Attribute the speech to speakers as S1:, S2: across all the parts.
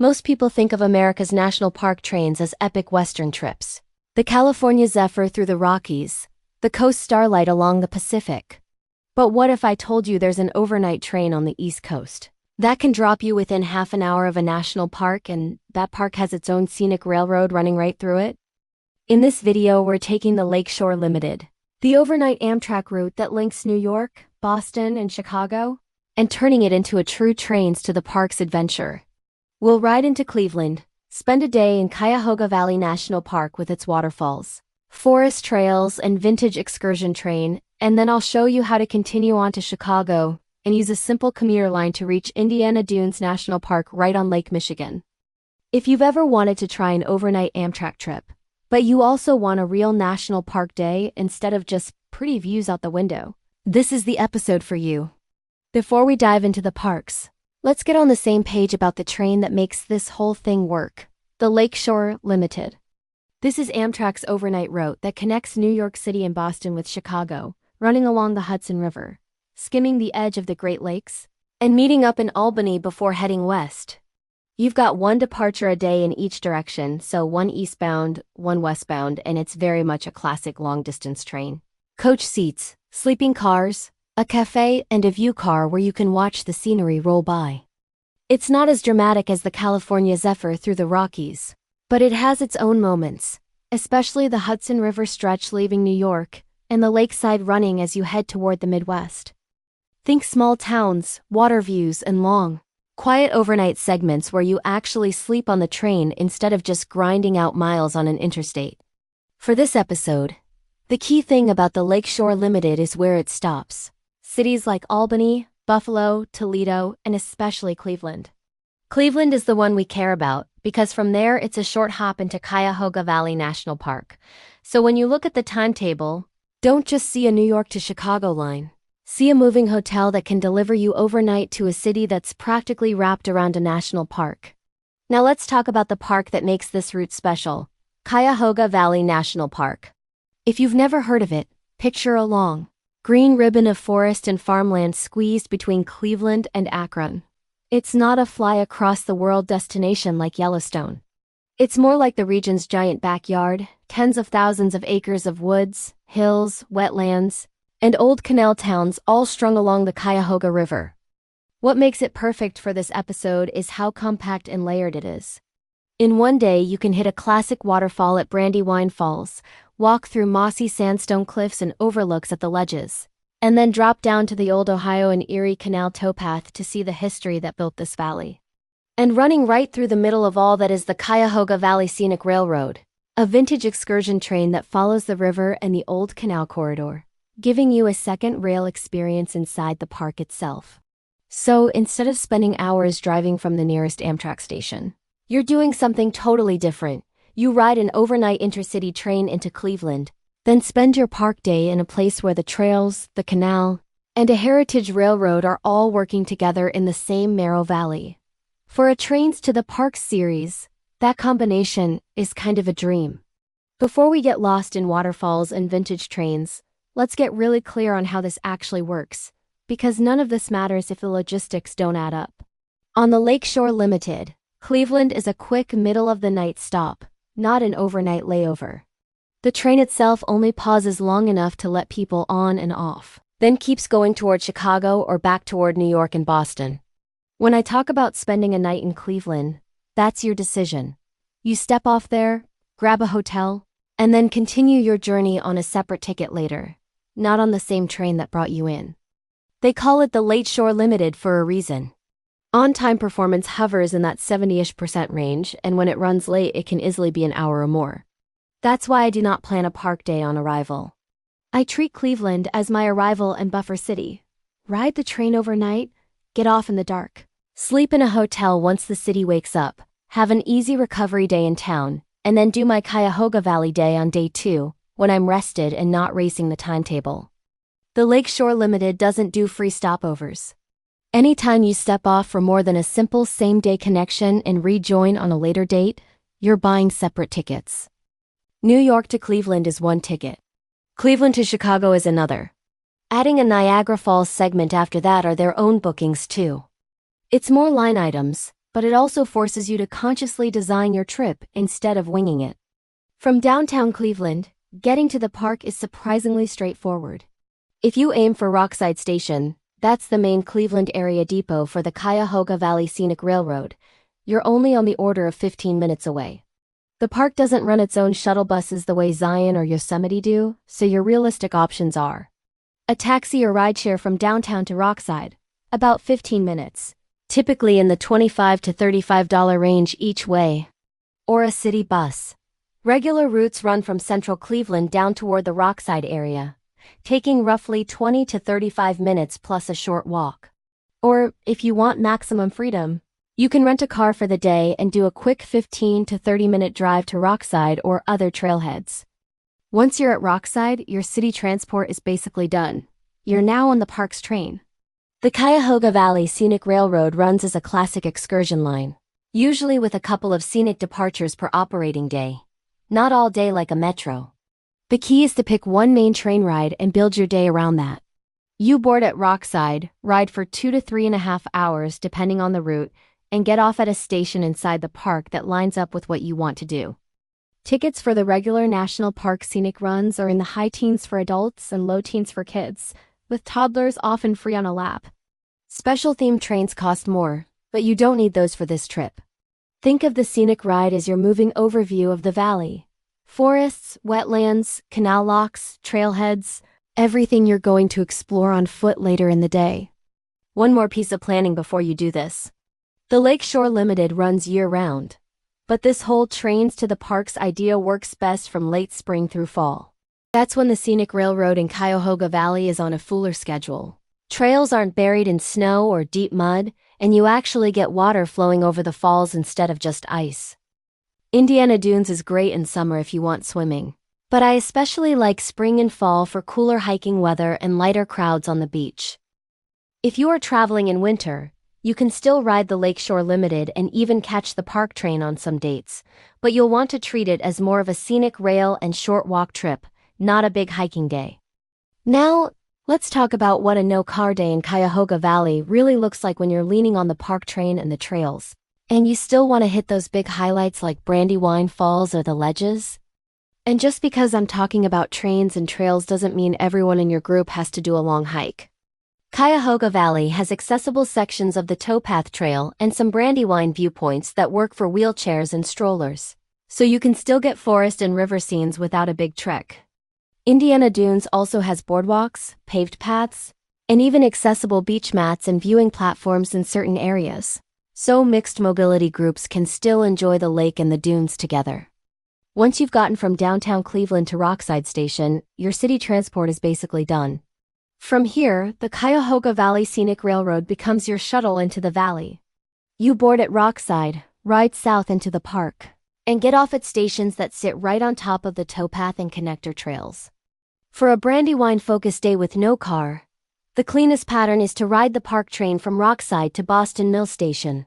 S1: Most people think of America's national park trains as epic Western trips. The California Zephyr through the Rockies, the Coast Starlight along the Pacific. But what if I told you there's an overnight train on the East Coast that can drop you within half an hour of a national park, and that park has its own scenic railroad running right through it? In this video, we're taking the Lakeshore Limited, the overnight Amtrak route that links New York, Boston, and Chicago, and turning it into a true trains to the park's adventure. We'll ride into Cleveland, spend a day in Cuyahoga Valley National Park with its waterfalls, forest trails, and vintage excursion train, and then I'll show you how to continue on to Chicago and use a simple commuter line to reach Indiana Dunes National Park right on Lake Michigan. If you've ever wanted to try an overnight Amtrak trip, but you also want a real national park day instead of just pretty views out the window, this is the episode for you. Before we dive into the parks, let's get on the same page about the train that makes this whole thing work, the Lakeshore Limited. This is Amtrak's overnight route that connects New York City and Boston with Chicago, running along the Hudson River, skimming the edge of the Great Lakes, and meeting up in Albany before heading west. You've got one departure a day in each direction, so one eastbound, one westbound, and it's very much a classic long-distance train. Coach seats, sleeping cars, a cafe, and a view car where you can watch the scenery roll by. It's not as dramatic as the California Zephyr through the Rockies, but it has its own moments, especially the Hudson River stretch leaving New York, and the lakeside running as you head toward the Midwest. Think small towns, water views, and long, quiet overnight segments where you actually sleep on the train instead of just grinding out miles on an interstate. For this episode, the key thing about the Lakeshore Limited is where it stops. Cities like Albany, Buffalo, Toledo, and especially Cleveland. Cleveland is the one we care about because from there it's a short hop into Cuyahoga Valley National Park. So when you look at the timetable, don't just see a New York to Chicago line. See a moving hotel that can deliver you overnight to a city that's practically wrapped around a national park. Now let's talk about the park that makes this route special, Cuyahoga Valley National Park. If you've never heard of it, picture a long, green ribbon of forest and farmland squeezed between Cleveland and Akron. It's not a fly-across-the-world destination like Yellowstone. It's more like the region's giant backyard, tens of thousands of acres of woods, hills, wetlands, and old canal towns all strung along the Cuyahoga River. What makes it perfect for this episode is how compact and layered it is. In one day, you can hit a classic waterfall at Brandywine Falls, walk through mossy sandstone cliffs and overlooks at the ledges, and then drop down to the old Ohio and Erie Canal towpath to see the history that built this valley. And running right through the middle of all that is the Cuyahoga Valley Scenic Railroad, a vintage excursion train that follows the river and the old canal corridor, giving you a second rail experience inside the park itself. So instead of spending hours driving from the nearest Amtrak station, you're doing something totally different. You ride an overnight intercity train into Cleveland, then spend your park day in a place where the trails, the canal, and a heritage railroad are all working together in the same narrow valley. For a Trains to the Park series, that combination is kind of a dream. Before we get lost in waterfalls and vintage trains, let's get really clear on how this actually works, because none of this matters if the logistics don't add up. On the Lakeshore Limited, Cleveland is a quick middle-of-the-night stop, not an overnight layover. The train itself only pauses long enough to let people on and off, then keeps going toward Chicago or back toward New York and Boston. When I talk about spending a night in Cleveland, that's your decision. You step off there, grab a hotel, and then continue your journey on a separate ticket later, not on the same train that brought you in. They call it the Lakeshore Limited for a reason. On-time performance hovers in that 70-ish% range, and when it runs late, it can easily be an hour or more. That's why I do not plan a park day on arrival. I treat Cleveland as my arrival and buffer city. Ride the train overnight, get off in the dark, sleep in a hotel once the city wakes up, have an easy recovery day in town, and then do my Cuyahoga Valley day on day 2, when I'm rested and not racing the timetable. The Lakeshore Limited doesn't do free stopovers. Anytime you step off for more than a simple same-day connection and rejoin on a later date, you're buying separate tickets. New York to Cleveland is one ticket. Cleveland to Chicago is another. Adding a Niagara Falls segment after that are their own bookings too. It's more line items, but it also forces you to consciously design your trip instead of winging it. From downtown Cleveland, getting to the park is surprisingly straightforward. If you aim for Rockside Station, that's the main Cleveland area depot for the Cuyahoga Valley Scenic Railroad, you're only on the order of 15 minutes away. The park doesn't run its own shuttle buses the way Zion or Yosemite do, so your realistic options are a taxi or rideshare from downtown to Rockside, about 15 minutes, typically in the $25 to $35 range each way, or a city bus. Regular routes run from central Cleveland down toward the Rockside area, taking roughly 20 to 35 minutes plus a short walk. Or, if you want maximum freedom, you can rent a car for the day and do a quick 15 to 30-minute drive to Rockside or other trailheads. Once you're at Rockside, your city transport is basically done. You're now on the park's train. The Cuyahoga Valley Scenic Railroad runs as a classic excursion line, usually with a couple of scenic departures per operating day. Not all day like a metro. The key is to pick one main train ride and build your day around that. You board at Rockside, ride for 2 to 3.5 hours depending on the route, and get off at a station inside the park that lines up with what you want to do. Tickets for the regular National Park scenic runs are in the high teens for adults and low teens for kids, with toddlers often free on a lap. Special themed trains cost more, but you don't need those for this trip. Think of the scenic ride as your moving overview of the valley. Forests, wetlands, canal locks, trailheads, everything you're going to explore on foot later in the day. One more piece of planning before you do this. The Lakeshore Limited runs year-round, but this whole trains to the park's idea works best from late spring through fall. That's when the scenic railroad in Cuyahoga Valley is on a fuller schedule. Trails aren't buried in snow or deep mud, and you actually get water flowing over the falls instead of just ice. Indiana Dunes is great in summer if you want swimming, but I especially like spring and fall for cooler hiking weather and lighter crowds on the beach. If you are traveling in winter, you can still ride the Lakeshore Limited and even catch the park train on some dates, but you'll want to treat it as more of a scenic rail and short walk trip, not a big hiking day. Now, let's talk about what a no-car day in Cuyahoga Valley really looks like when you're leaning on the park train and the trails, and you still want to hit those big highlights like Brandywine Falls or the Ledges. And just because I'm talking about trains and trails doesn't mean everyone in your group has to do a long hike. Cuyahoga Valley has accessible sections of the Towpath Trail and some Brandywine viewpoints that work for wheelchairs and strollers, so you can still get forest and river scenes without a big trek. Indiana Dunes also has boardwalks, paved paths, and even accessible beach mats and viewing platforms in certain areas, so mixed mobility groups can still enjoy the lake and the dunes together. Once you've gotten from downtown Cleveland to Rockside Station, your city transport is basically done. From here, the Cuyahoga Valley Scenic Railroad becomes your shuttle into the valley. You board at Rockside, ride south into the park, and get off at stations that sit right on top of the towpath and connector trails. For a Brandywine-focused day with no car, the cleanest pattern is to ride the park train from Rockside to Boston Mill Station.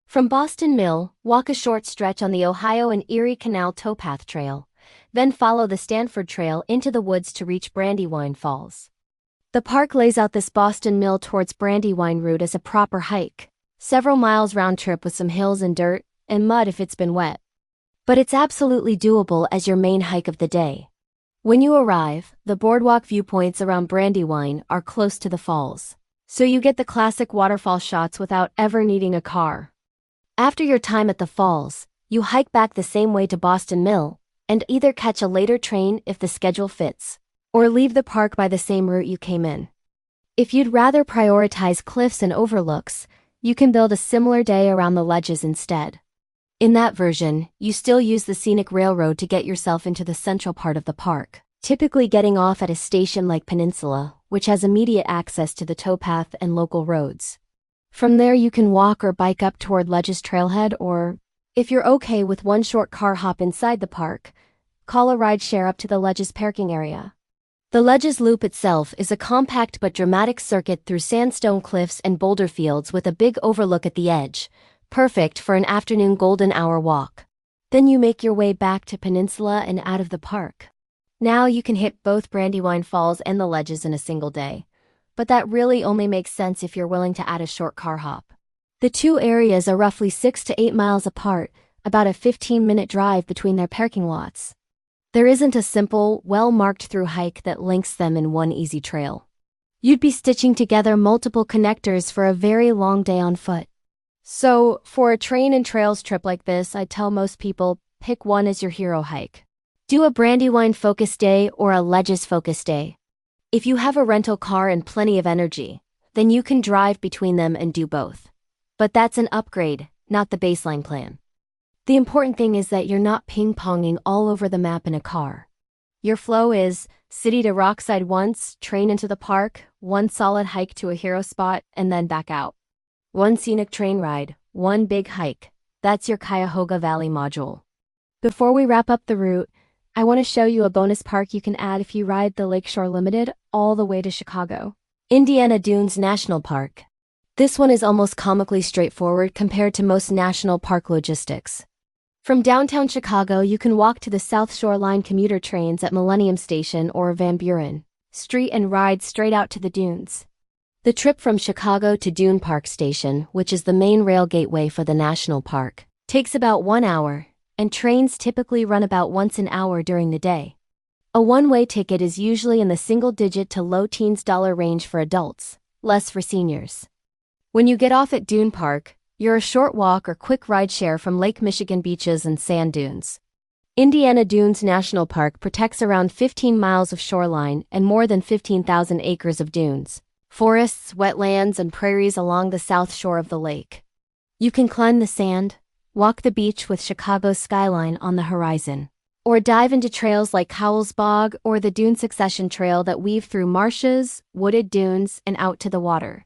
S1: From Boston Mill, walk a short stretch on the Ohio and Erie Canal Towpath Trail, then follow the Stanford Trail into the woods to reach Brandywine Falls. The park lays out this Boston Mill towards Brandywine route as a proper hike, several miles round trip with some hills and dirt, and mud if it's been wet. But it's absolutely doable as your main hike of the day. When you arrive, the boardwalk viewpoints around Brandywine are close to the falls, so you get the classic waterfall shots without ever needing a car. After your time at the falls, you hike back the same way to Boston Mill, and either catch a later train if the schedule fits, or leave the park by the same route you came in. If you'd rather prioritize cliffs and overlooks, you can build a similar day around the ledges instead. In that version, you still use the scenic railroad to get yourself into the central part of the park, typically getting off at a station like Peninsula, which has immediate access to the towpath and local roads. From there you can walk or bike up toward Ledges Trailhead or, if you're okay with one short car hop inside the park, call a rideshare up to the Ledges parking area. The Ledges Loop itself is a compact but dramatic circuit through sandstone cliffs and boulder fields with a big overlook at the edge, perfect for an afternoon golden hour walk. Then you make your way back to Peninsula and out of the park. Now you can hit both Brandywine Falls and the Ledges in a single day, but that really only makes sense if you're willing to add a short car hop. The two areas are roughly 6 to 8 miles apart, about a 15-minute drive between their parking lots. There isn't a simple, well-marked-through hike that links them in one easy trail. You'd be stitching together multiple connectors for a very long day on foot. So, for a train and trails trip like this, I'd tell most people, pick one as your hero hike. Do a Brandywine-focused day or a Ledges-focused day. If you have a rental car and plenty of energy, then you can drive between them and do both. But that's an upgrade, not the baseline plan. The important thing is that you're not ping-ponging all over the map in a car. Your flow is city to rockside once, train into the park, one solid hike to a hero spot, and then back out. One scenic train ride, one big hike. That's your Cuyahoga Valley module. Before we wrap up the route, I want to show you a bonus park you can add if you ride the Lakeshore Limited all the way to Chicago. Indiana Dunes National Park. This one is almost comically straightforward compared to most national park logistics. From downtown Chicago, you can walk to the South Shore Line commuter trains at Millennium Station or Van Buren Street and ride straight out to the dunes. The trip from Chicago to Dune Park Station, which is the main rail gateway for the national park, takes about 1 hour, and trains typically run about once an hour during the day. A one-way ticket is usually in the single-digit to low-teens dollar range for adults, less for seniors. When you get off at Dune Park, you're a short walk or quick ride share from Lake Michigan beaches and sand dunes. Indiana Dunes National Park protects around 15 miles of shoreline and more than 15,000 acres of dunes, forests, wetlands, and prairies along the south shore of the lake. You can climb the sand, walk the beach with Chicago's skyline on the horizon, or dive into trails like Cowles Bog or the Dune Succession Trail that weave through marshes, wooded dunes, and out to the water.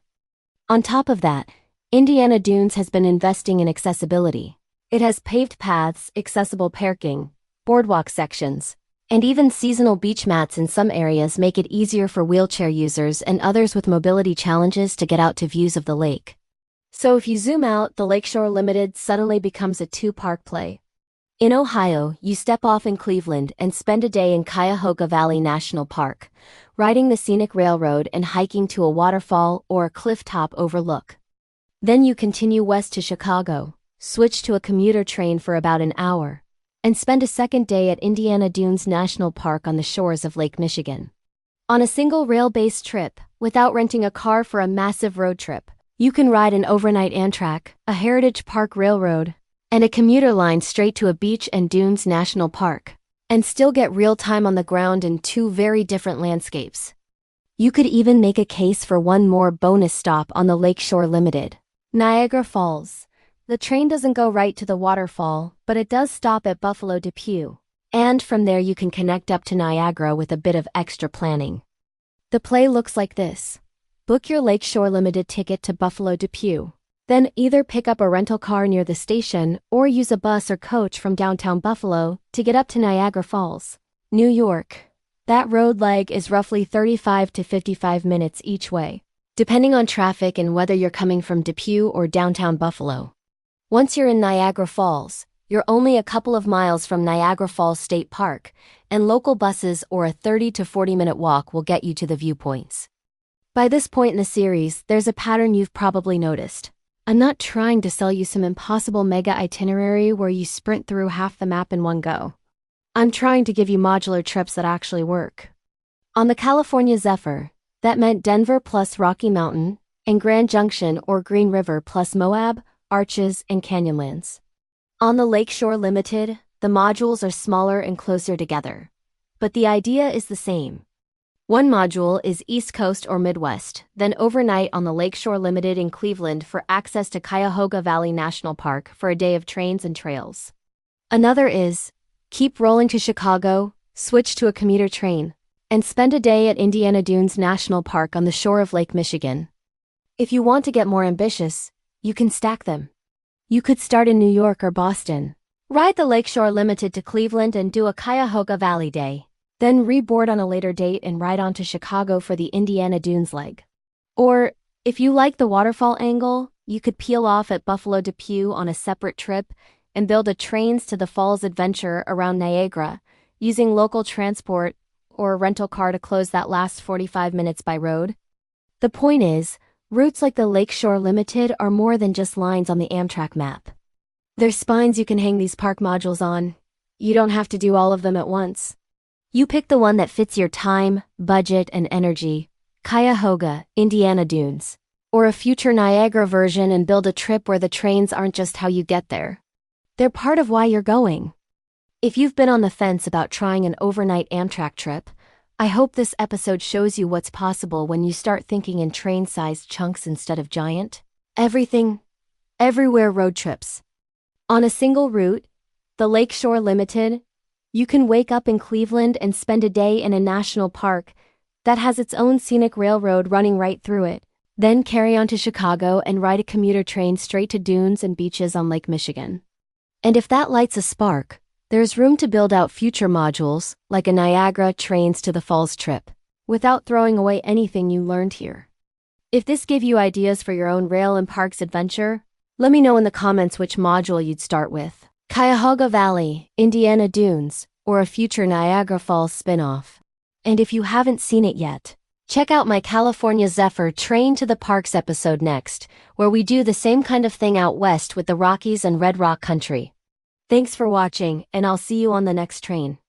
S1: On top of that, Indiana Dunes has been investing in accessibility. It has paved paths, accessible parking, boardwalk sections, and even seasonal beach mats in some areas make it easier for wheelchair users and others with mobility challenges to get out to views of the lake. So if you zoom out, the Lakeshore Limited suddenly becomes a two-park play. In Ohio, you step off in Cleveland and spend a day in Cuyahoga Valley National Park, riding the scenic railroad and hiking to a waterfall or a cliff-top overlook. Then you continue west to Chicago, switch to a commuter train for about an hour, and spend a second day at Indiana Dunes National Park on the shores of Lake Michigan. On a single rail-based trip, without renting a car for a massive road trip, you can ride an overnight Amtrak, a Heritage Park Railroad, and a commuter line straight to a beach and Dunes National Park, and still get real time on the ground in two very different landscapes. You could even make a case for one more bonus stop on the Lakeshore Limited. Niagara Falls. The train doesn't go right to the waterfall, but it does stop at Buffalo Depew, and from there you can connect up to Niagara with a bit of extra planning. The play looks like this. Book your Lakeshore Limited ticket to Buffalo Depew. Then either pick up a rental car near the station or use a bus or coach from downtown Buffalo to get up to Niagara Falls, New York. That road leg is roughly 35 to 55 minutes each way, depending on traffic and whether you're coming from Depew or downtown Buffalo. Once you're in Niagara Falls, you're only a couple of miles from Niagara Falls State Park, and local buses or a 30 to 40-minute walk will get you to the viewpoints. By this point in the series, there's a pattern you've probably noticed. I'm not trying to sell you some impossible mega itinerary where you sprint through half the map in one go. I'm trying to give you modular trips that actually work. On the California Zephyr, that meant Denver plus Rocky Mountain, and Grand Junction or Green River plus Moab, Arches, and Canyonlands. On the Lakeshore Limited, the modules are smaller and closer together, but the idea is the same. One module is East Coast or Midwest, then overnight on the Lakeshore Limited in Cleveland for access to Cuyahoga Valley National Park for a day of trains and trails. Another is, keep rolling to Chicago, switch to a commuter train, and spend a day at Indiana Dunes National Park on the shore of Lake Michigan. If you want to get more ambitious, you can stack them. You could start in New York or Boston, ride the Lakeshore Limited to Cleveland and do a Cuyahoga Valley day, then reboard on a later date and ride on to Chicago for the Indiana Dunes leg. Or, if you like the waterfall angle, you could peel off at Buffalo Depew on a separate trip and build a trains to the falls adventure around Niagara, using local transport or a rental car to close that last 45 minutes by road. The point is, Routes like the Lakeshore Limited are more than just lines on the Amtrak map. They're spines you can hang these park modules on. You don't have to do all of them at once. You pick the one that fits your time, budget, and energy. Cuyahoga, Indiana Dunes. Or a future Niagara version and build a trip where the trains aren't just how you get there. They're part of why you're going. If you've been on the fence about trying an overnight Amtrak trip, I hope this episode shows you what's possible when you start thinking in train-sized chunks instead of giant, everywhere road trips. On a single route, the Lakeshore Limited, you can wake up in Cleveland and spend a day in a national park that has its own scenic railroad running right through it, then carry on to Chicago and ride a commuter train straight to dunes and beaches on Lake Michigan. And if that lights a spark, there's room to build out future modules, like a Niagara Trains to the Falls trip, without throwing away anything you learned here. If this gave you ideas for your own rail and parks adventure, let me know in the comments which module you'd start with. Cuyahoga Valley, Indiana Dunes, or a future Niagara Falls spin-off. And if you haven't seen it yet, check out my California Zephyr Train to the Parks episode next, where we do the same kind of thing out west with the Rockies and Red Rock Country. Thanks for watching, and I'll see you on the next train.